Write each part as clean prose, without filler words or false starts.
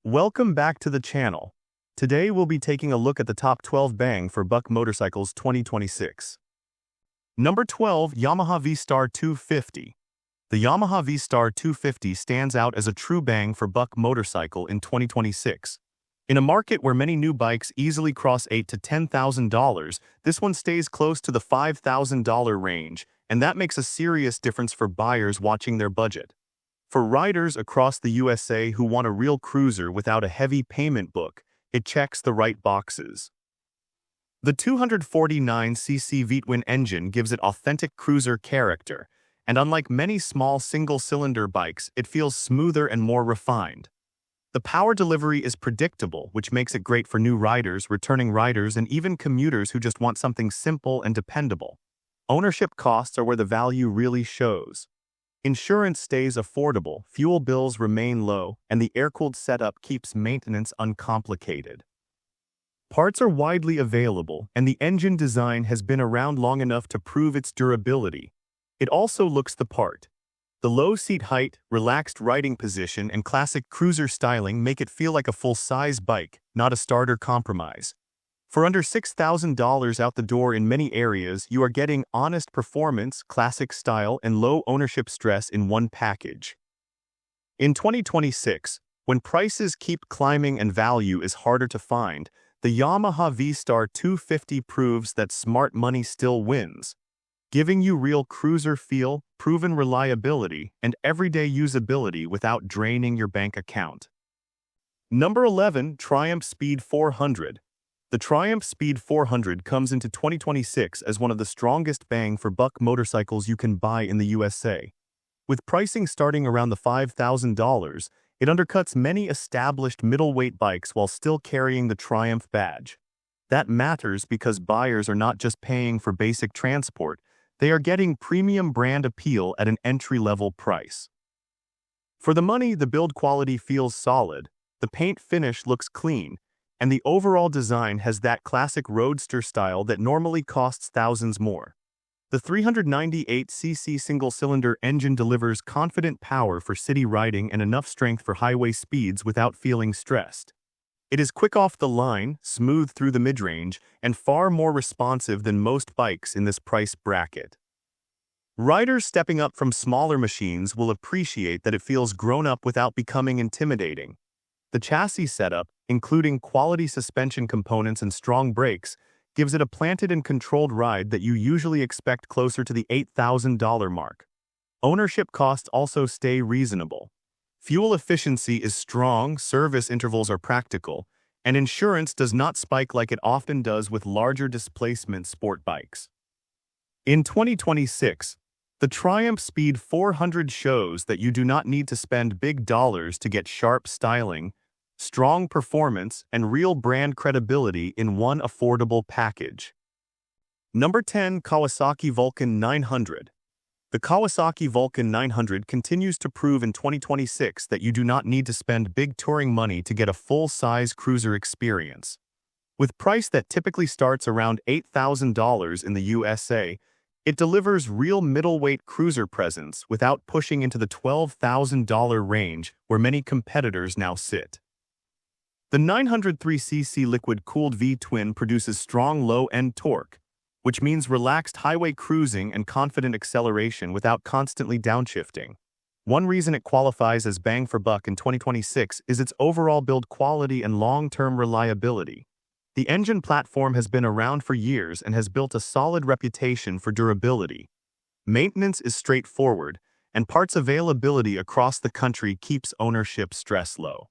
Welcome back to the channel. Today we'll be taking a look at the top 12 bang for buck motorcycles 2026. Number 12, Yamaha V Star 250. The Yamaha V Star 250 stands out as a true bang for buck motorcycle in 2026. In a market where many new bikes easily cross $8,000 to $10,000, this one stays close to the $5,000 range, and that makes a serious difference for buyers watching their budget. For riders across the USA who want a real cruiser without a heavy payment book, it checks the right boxes. The 249cc V-twin engine gives it authentic cruiser character, and unlike many small single-cylinder bikes, it feels smoother and more refined. The power delivery is predictable, which makes it great for new riders, returning riders, and even commuters who just want something simple and dependable. Ownership costs are where the value really shows. Insurance stays affordable, fuel bills remain low, and the air-cooled setup keeps maintenance uncomplicated. Parts are widely available, and the engine design has been around long enough to prove its durability. It also looks the part. The low seat height, relaxed riding position, and classic cruiser styling make it feel like a full-size bike, not a starter compromise. For under $6,000 out the door in many areas, you are getting honest performance, classic style, and low ownership stress in one package. In 2026, when prices keep climbing and value is harder to find, the Yamaha V Star 250 proves that smart money still wins, giving you real cruiser feel, proven reliability, and everyday usability without draining your bank account. Number 11, Triumph Speed 400. The Triumph Speed 400 comes into 2026 as one of the strongest bang for buck motorcycles you can buy in the USA. With pricing starting around the $5,000, it undercuts many established middleweight bikes while still carrying the Triumph badge. That matters because buyers are not just paying for basic transport, they are getting premium brand appeal at an entry-level price. For the money, the build quality feels solid, the paint finish looks clean, and the overall design has that classic roadster style that normally costs thousands more. The 398cc single-cylinder engine delivers confident power for city riding and enough strength for highway speeds without feeling stressed. It is quick off the line, smooth through the mid-range, and far more responsive than most bikes in this price bracket. Riders stepping up from smaller machines will appreciate that it feels grown up without becoming intimidating. The chassis setup, including quality suspension components and strong brakes, gives it a planted and controlled ride that you usually expect closer to the $8,000 mark. Ownership costs also stay reasonable. Fuel efficiency is strong, service intervals are practical, and insurance does not spike like it often does with larger displacement sport bikes. In 2026, the Triumph Speed 400 shows that you do not need to spend big dollars to get sharp styling, strong performance, and real brand credibility in one affordable package. Number 10, Kawasaki Vulcan 900. The Kawasaki Vulcan 900 continues to prove in 2026 that you do not need to spend big touring money to get a full-size cruiser experience. With price that typically starts around $8,000 in the USA, it delivers real middleweight cruiser presence without pushing into the $12,000 range where many competitors now sit. The 903cc liquid-cooled V-twin produces strong low-end torque, which means relaxed highway cruising and confident acceleration without constantly downshifting. One reason it qualifies as bang for buck in 2026 is its overall build quality and long-term reliability. The engine platform has been around for years and has built a solid reputation for durability. Maintenance is straightforward, and parts availability across the country keeps ownership stress low.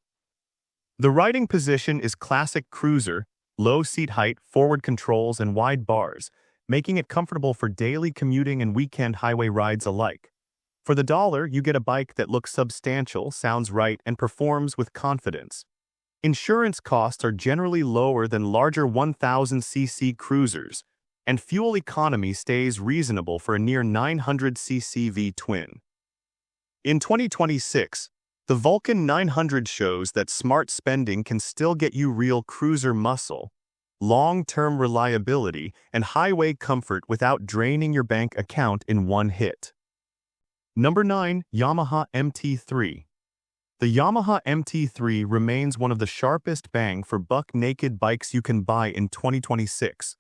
The riding position is classic cruiser, low seat height, forward controls, and wide bars, making it comfortable for daily commuting and weekend highway rides alike. For the dollar, you get a bike that looks substantial, sounds right, and performs with confidence. Insurance costs are generally lower than larger 1000cc cruisers, and fuel economy stays reasonable for a near 900cc V-twin. In 2026, the Vulcan 900 shows that smart spending can still get you real cruiser muscle, long-term reliability, and highway comfort without draining your bank account in one hit. Number 9, Yamaha MT-03. The Yamaha MT-03 remains one of the sharpest bang for buck naked bikes you can buy in 2026.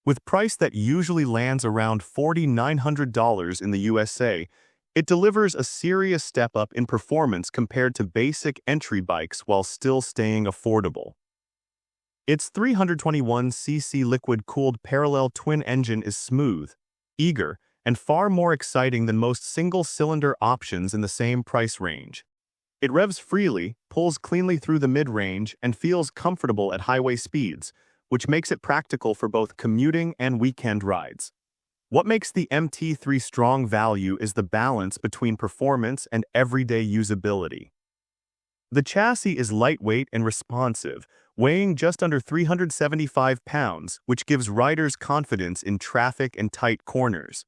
With price that usually lands around $4,900 in the USA, it delivers a serious step up in performance compared to basic entry bikes while still staying affordable. Its 321cc liquid-cooled parallel twin engine is smooth, eager, and far more exciting than most single-cylinder options in the same price range. It revs freely, pulls cleanly through the mid-range, and feels comfortable at highway speeds, which makes it practical for both commuting and weekend rides. What makes the MT-03 strong value is the balance between performance and everyday usability. The chassis is lightweight and responsive, weighing just under 375 pounds, which gives riders confidence in traffic and tight corners.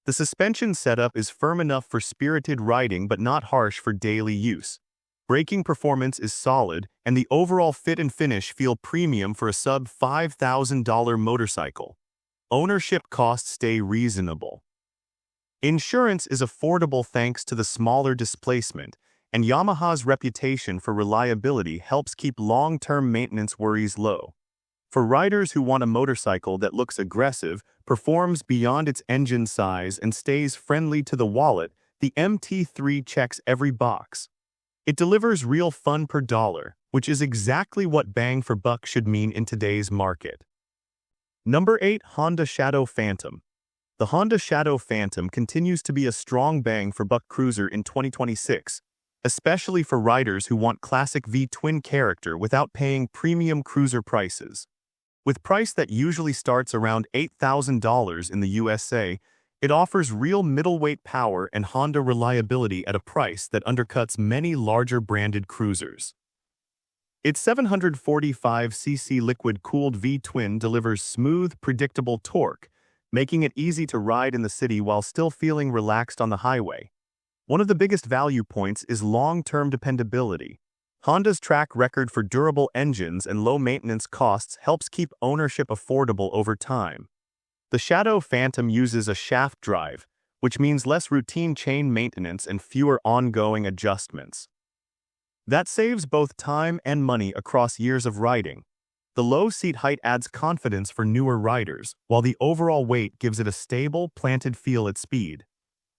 The suspension setup is firm enough for spirited riding but not harsh for daily use. Braking performance is solid, and the overall fit and finish feel premium for a sub-$5,000 motorcycle. Ownership costs stay reasonable. Insurance is affordable thanks to the smaller displacement, and Yamaha's reputation for reliability helps keep long-term maintenance worries low. For riders who want a motorcycle that looks aggressive, performs beyond its engine size, and stays friendly to the wallet, the MT-03 checks every box. It delivers real fun per dollar, which is exactly what bang for buck should mean in today's market. Number 8. Honda Shadow Phantom. The Honda Shadow Phantom continues to be a strong bang for buck cruiser in 2026, especially for riders who want classic V-twin character without paying premium cruiser prices. With price that usually starts around $8,000 in the USA, it offers real middleweight power and Honda reliability at a price that undercuts many larger branded cruisers. Its 745cc liquid-cooled V-twin delivers smooth, predictable torque, making it easy to ride in the city while still feeling relaxed on the highway. One of the biggest value points is long-term dependability. Honda's track record for durable engines and low maintenance costs helps keep ownership affordable over time. The Shadow Phantom uses a shaft drive, which means less routine chain maintenance and fewer ongoing adjustments. That saves both time and money across years of riding. The low seat height adds confidence for newer riders, while the overall weight gives it a stable, planted feel at speed.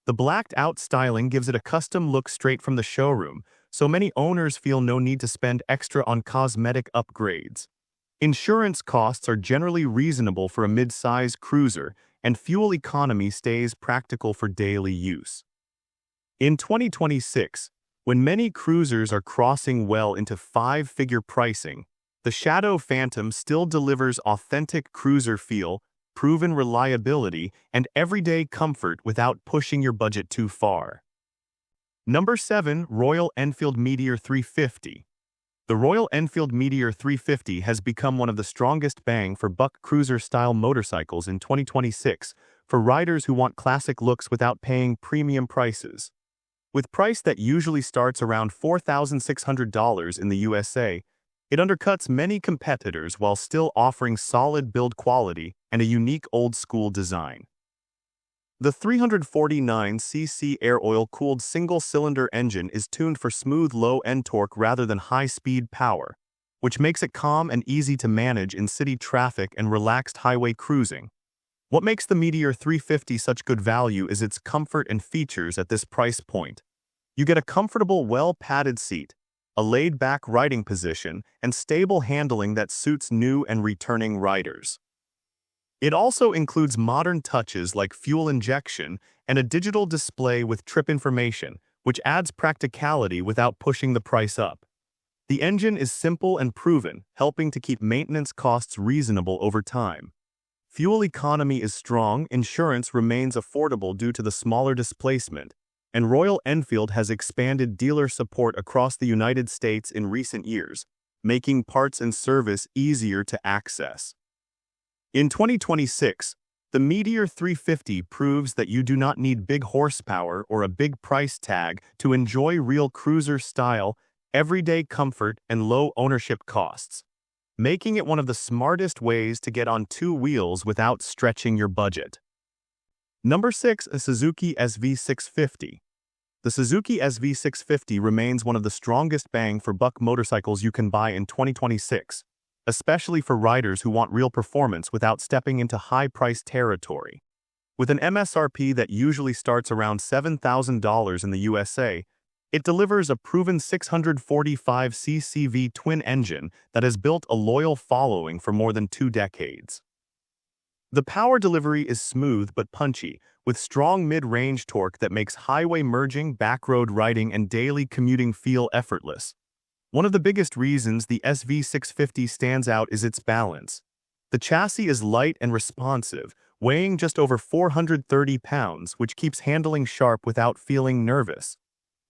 The blacked-out styling gives it a custom look straight from the showroom, so many owners feel no need to spend extra on cosmetic upgrades. Insurance costs are generally reasonable for a mid-size cruiser, and fuel economy stays practical for daily use. In 2026, when many cruisers are crossing well into five-figure pricing, the Shadow Phantom still delivers authentic cruiser feel, proven reliability, and everyday comfort without pushing your budget too far. Number 7. Royal Enfield Meteor 350. The Royal Enfield Meteor 350 has become one of the strongest bang for buck cruiser-style motorcycles in 2026 for riders who want classic looks without paying premium prices. With price that usually starts around $4,600 in the USA, it undercuts many competitors while still offering solid build quality and a unique old-school design. The 349cc air-oil-cooled single-cylinder engine is tuned for smooth low-end torque rather than high-speed power, which makes it calm and easy to manage in city traffic and relaxed highway cruising. What makes the Meteor 350 such good value is its comfort and features at this price point. You get a comfortable, well-padded seat, a laid-back riding position, and stable handling that suits new and returning riders. It also includes modern touches like fuel injection and a digital display with trip information, which adds practicality without pushing the price up. The engine is simple and proven, helping to keep maintenance costs reasonable over time. Fuel economy is strong, insurance remains affordable due to the smaller displacement, and Royal Enfield has expanded dealer support across the United States in recent years, making parts and service easier to access. In 2026, the Meteor 350 proves that you do not need big horsepower or a big price tag to enjoy real cruiser style, everyday comfort, and low ownership costs, making it one of the smartest ways to get on two wheels without stretching your budget. Number 6. A Suzuki SV650. The Suzuki SV650 remains one of the strongest bang-for-buck motorcycles you can buy in 2026, especially for riders who want real performance without stepping into high-price territory. With an MSRP that usually starts around $7,000 in the USA, it delivers a proven 645cc V-twin engine that has built a loyal following for more than 2 decades. The power delivery is smooth but punchy, with strong mid-range torque that makes highway merging, backroad riding, and daily commuting feel effortless. One of the biggest reasons the SV650 stands out is its balance. The chassis is light and responsive, weighing just over 430 pounds, which keeps handling sharp without feeling nervous.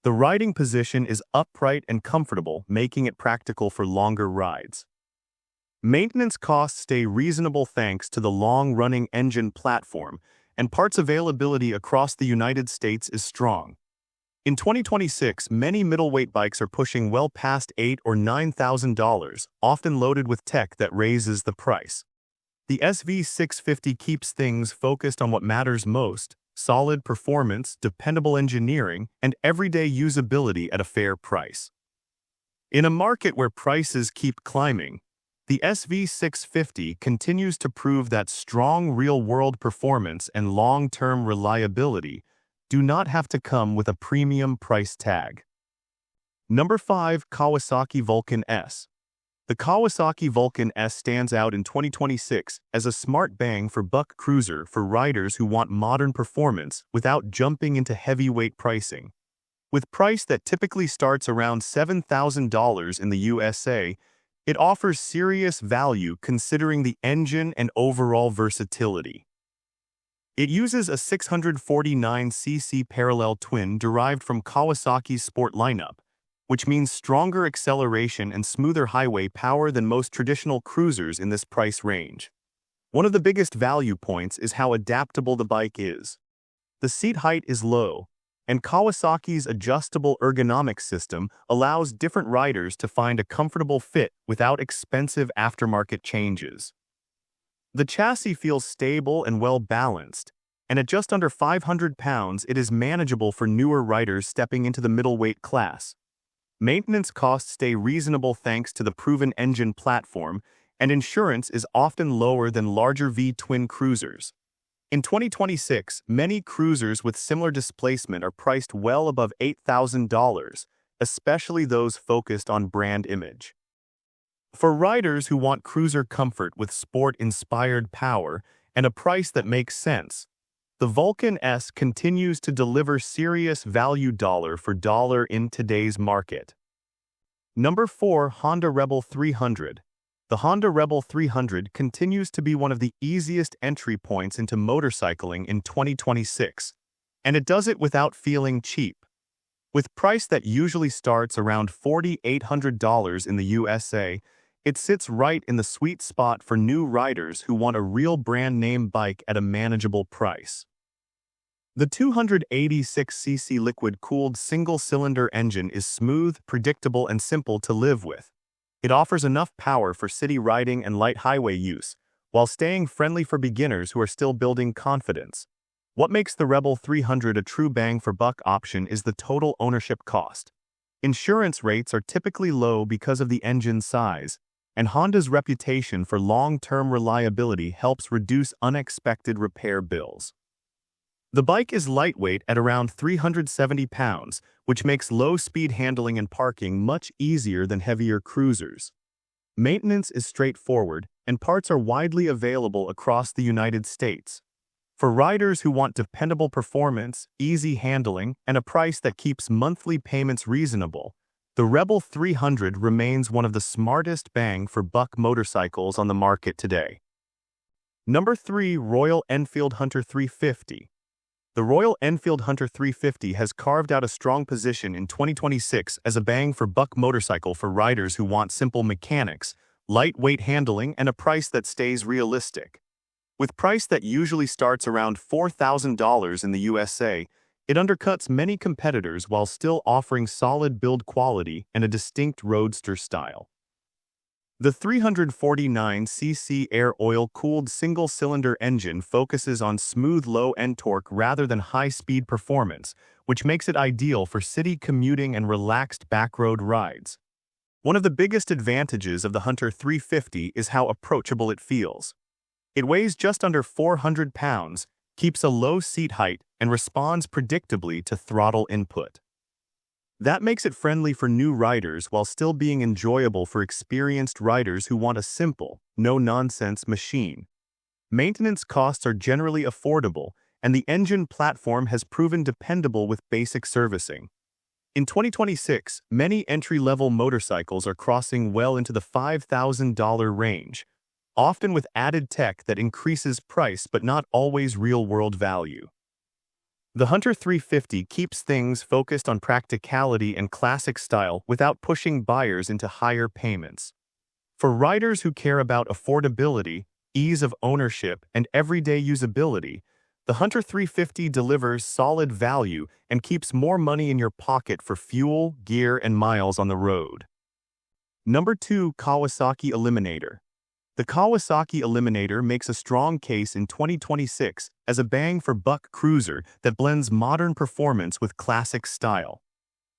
The riding position is upright and comfortable, making it practical for longer rides. Maintenance costs stay reasonable thanks to the long-running engine platform, and parts availability across the United States is strong. In 2026, many middleweight bikes are pushing well past $8,000 or $9,000, often loaded with tech that raises the price. The SV650 keeps things focused on what matters most: solid performance, dependable engineering, and everyday usability at a fair price. In a market where prices keep climbing, the SV650 continues to prove that strong real-world performance and long-term reliability do not have to come with a premium price tag. Number 5. Kawasaki Vulcan S. The Kawasaki Vulcan S stands out in 2026 as a smart bang-for-buck cruiser for riders who want modern performance without jumping into heavyweight pricing. With price that typically starts around $7,000 in the USA, it offers serious value considering the engine and overall versatility. It uses a 649cc parallel twin derived from Kawasaki's sport lineup, which means stronger acceleration and smoother highway power than most traditional cruisers in this price range. One of the biggest value points is how adaptable the bike is. The seat height is low, and Kawasaki's adjustable ergonomic system allows different riders to find a comfortable fit without expensive aftermarket changes. The chassis feels stable and well-balanced, and at just under 500 pounds, it is manageable for newer riders stepping into the middleweight class. Maintenance costs stay reasonable thanks to the proven engine platform, and insurance is often lower than larger V-twin cruisers. In 2026, many cruisers with similar displacement are priced well above $8,000, especially those focused on brand image. For riders who want cruiser comfort with sport-inspired power and a price that makes sense, the Vulcan S continues to deliver serious value dollar for dollar in today's market. Number 4. Honda Rebel 300. The Honda Rebel 300 continues to be one of the easiest entry points into motorcycling in 2026, and it does it without feeling cheap. With price that usually starts around $4,800 in the USA, it sits right in the sweet spot for new riders who want a real brand-name bike at a manageable price. The 286cc liquid-cooled single-cylinder engine is smooth, predictable, and simple to live with. It offers enough power for city riding and light highway use, while staying friendly for beginners who are still building confidence. What makes the Rebel 300 a true bang-for-buck option is the total ownership cost. Insurance rates are typically low because of the engine size, and Honda's reputation for long-term reliability helps reduce unexpected repair bills. The bike is lightweight at around 370 pounds, which makes low-speed handling and parking much easier than heavier cruisers. Maintenance is straightforward, and parts are widely available across the United States. For riders who want dependable performance, easy handling, and a price that keeps monthly payments reasonable, the Rebel 300 remains one of the smartest bang-for-buck motorcycles on the market today. Number 3. Royal Enfield Hunter 350. The Royal Enfield Hunter 350 has carved out a strong position in 2026 as a bang-for-buck motorcycle for riders who want simple mechanics, lightweight handling, and a price that stays realistic. With price that usually starts around $4,000 in the USA, it undercuts many competitors while still offering solid build quality and a distinct roadster style. The 349cc air oil-cooled single-cylinder engine focuses on smooth low-end torque rather than high-speed performance, which makes it ideal for city commuting and relaxed backroad rides. One of the biggest advantages of the Hunter 350 is how approachable it feels. It weighs just under 400 pounds, keeps a low seat height, and responds predictably to throttle input. That makes it friendly for new riders while still being enjoyable for experienced riders who want a simple, no-nonsense machine. Maintenance costs are generally affordable, and the engine platform has proven dependable with basic servicing. In 2026, many entry-level motorcycles are crossing well into the $5,000 range, often with added tech that increases price but not always real-world value. The Hunter 350 keeps things focused on practicality and classic style without pushing buyers into higher payments. For riders who care about affordability, ease of ownership, and everyday usability, the Hunter 350 delivers solid value and keeps more money in your pocket for fuel, gear, and miles on the road. Number 2. Kawasaki Eliminator. The Kawasaki Eliminator makes a strong case in 2026 as a bang-for-buck cruiser that blends modern performance with classic style.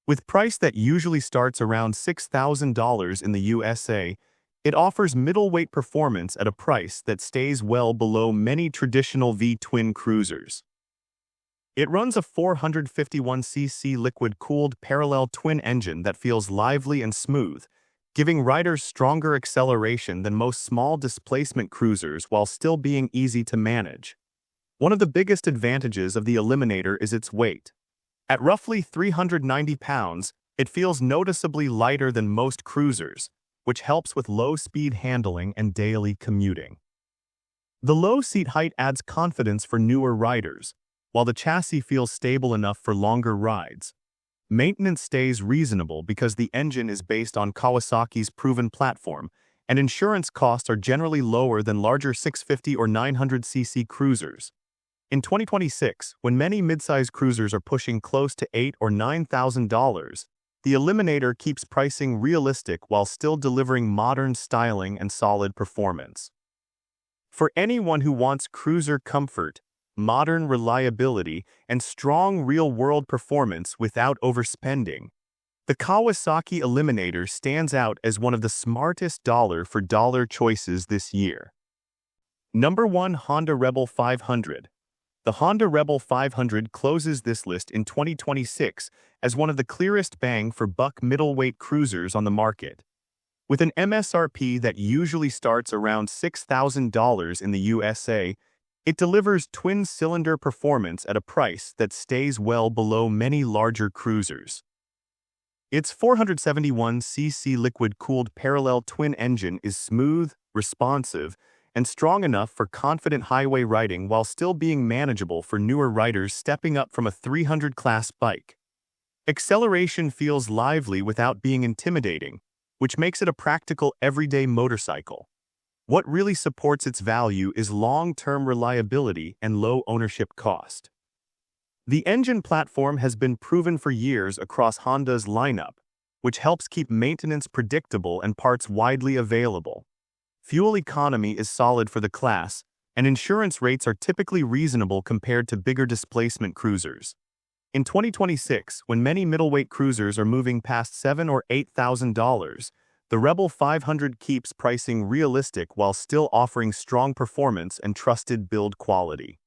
With price that usually starts around $6,000 in the USA, it offers middleweight performance at a price that stays well below many traditional V-twin cruisers. It runs a 451cc liquid-cooled parallel twin engine that feels lively and smooth, giving riders stronger acceleration than most small displacement cruisers while still being easy to manage. One of the biggest advantages of the Eliminator is its weight. At roughly 390 pounds, it feels noticeably lighter than most cruisers, which helps with low-speed handling and daily commuting. The low seat height adds confidence for newer riders, while the chassis feels stable enough for longer rides. Maintenance stays reasonable because the engine is based on Kawasaki's proven platform, and insurance costs are generally lower than larger 650 or 900cc cruisers. In 2026, when many midsize cruisers are pushing close to $8,000 or $9,000, the Eliminator keeps pricing realistic while still delivering modern styling and solid performance. For anyone who wants cruiser comfort, modern reliability, and strong real-world performance without overspending, the Kawasaki Eliminator stands out as one of the smartest dollar-for-dollar choices this year. Number 1. Honda Rebel 500. The Honda Rebel 500 closes this list in 2026 as one of the clearest bang-for-buck middleweight cruisers on the market. With an MSRP that usually starts around $6,000 in the USA, it delivers twin-cylinder performance at a price that stays well below many larger cruisers. Its 471cc liquid-cooled parallel twin engine is smooth, responsive, and strong enough for confident highway riding while still being manageable for newer riders stepping up from a 300-class bike. Acceleration feels lively without being intimidating, which makes it a practical everyday motorcycle. What really supports its value is long-term reliability and low ownership cost. The engine platform has been proven for years across Honda's lineup, which helps keep maintenance predictable and parts widely available. Fuel economy is solid for the class, and insurance rates are typically reasonable compared to bigger displacement cruisers. In 2026, when many middleweight cruisers are moving past $7,000 or $8,000, the Rebel 500 keeps pricing realistic while still offering strong performance and trusted build quality.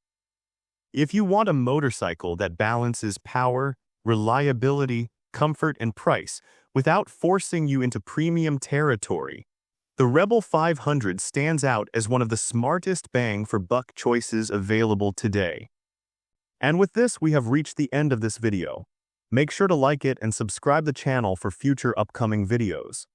If you want a motorcycle that balances power, reliability, comfort, and price without forcing you into premium territory, the Rebel 500 stands out as one of the smartest bang-for-buck choices available today. And with this, we have reached the end of this video. Make sure to like it and subscribe the channel for future upcoming videos.